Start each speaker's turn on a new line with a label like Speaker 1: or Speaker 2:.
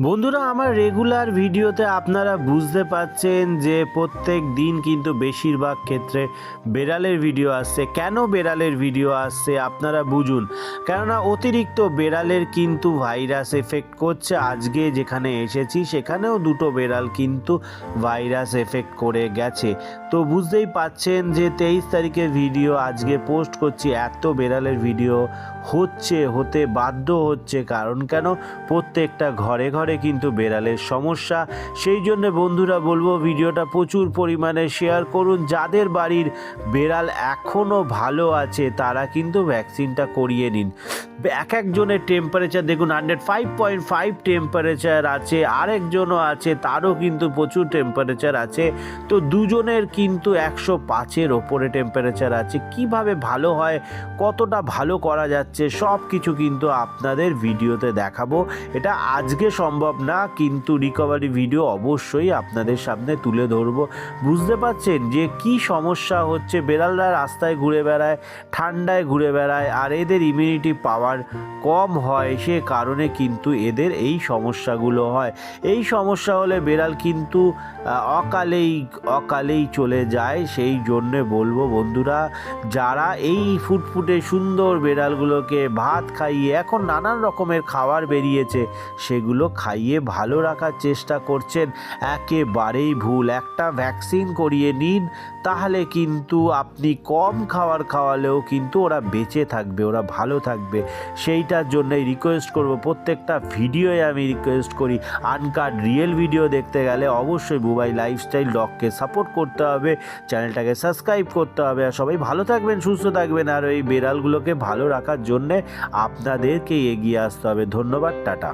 Speaker 1: বন্ধুরা, আমার রেগুলার ভিডিওতে আপনারা বুঝতে পাচ্ছেন যে প্রত্যেক দিন কিন্তু বেশিরভাগ ক্ষেত্রে বেড়ালের ভিডিও আসছে। কেন বেড়ালের ভিডিও আসছে আপনারা বুঝুন, কেননা অতিরিক্ত বেড়ালের কিন্তু ভাইরাস এফেক্ট করছে। আজকে যেখানে এসেছি সেখানেও দুটো বেড়াল কিন্তু ভাইরাস এফেক্ট করে গেছে। তো বুঝতেই পাচ্ছেন যে 23 তারিখের ভিডিও আজকে পোস্ট করছি। এত বেড়ালের ভিডিও হতে বাধ্য হচ্ছে, কারণ কেন, প্রত্যেকটা ঘরে ঘরে কিন্তু বেড়ালের সমস্যা। সেই জন্য বন্ধুরা বলবো, ভিডিওটা প্রচুর পরিমাণে শেয়ার করুন। যাদের বাড়ির বেড়াল এখনও ভালো আছে তারা কিন্তু ভ্যাকসিনটা করিয়ে নিন। এক একজনের টেম্পারেচার দেখুন 105.5 টেম্পারেচার আছে, আরেকজনও আছে তারও কিন্তু প্রচুর টেম্পারেচার আছে। তো দুজনের কিন্তু 105-এর ওপরে টেম্পারেচার আছে। কিভাবে ভালো হয়, কতটা ভালো করা যাচ্ছে, সব কিছু কিন্তু আপনাদের ভিডিওতে দেখাবো। এটা আজকে সম্ভব না, কিন্তু রিকভারি ভিডিও অবশ্যই আপনাদের সামনে তুলে ধরবো। বুঝতে পারছেন যে কি সমস্যা হচ্ছে। বেড়ালরা রাস্তায় ঘুরে বেড়ায়, ঠান্ডায় ঘুরে বেড়ায়, আর এদের ইমিউনিটি পাওয়ার কম হয়, সে কারণে কিন্তু এদের এই সমস্যাগুলো হয়। এই সমস্যা হলে বেড়াল কিন্তু অকালেই চলে যায়। সেই জন্যে বলবো বন্ধুরা, যারা এই ফুটফুটে সুন্দর বেড়ালগুলোকে ভাত খাইয়ে, এখন নানান রকমের খাবার বেরিয়েছে, সেগুলো খাইয়ে ভালো রাখার চেষ্টা করছেন, একেবারেই ভুল। একটা ভ্যাকসিন করিয়ে নিন, তাহলে কিন্তু আপনি কম খাবার খাওয়ালেও কিন্তু ওরা বেঁচে থাকবে, ওরা ভালো থাকবে। সেইটার জন্যই রিকোয়েস্ট করব, প্রত্যেকটা ভিডিওয়ে আমি রিকোয়েস্ট করি, আনকাট রিয়েল ভিডিও দেখতে গেলে অবশ্যই বুবাই লাইফস্টাইল ডগকে সাপোর্ট করতে হবে, চ্যানেলটাকে সাবস্ক্রাইব করতে হবে। আর সবাই ভালো থাকবেন, সুস্থ থাকবেন, আর এই বেড়ালগুলোকে ভালো রাখার জন্যে আপনাদেরকে এগিয়ে আসতে হবে। ধন্যবাদ, টাটা।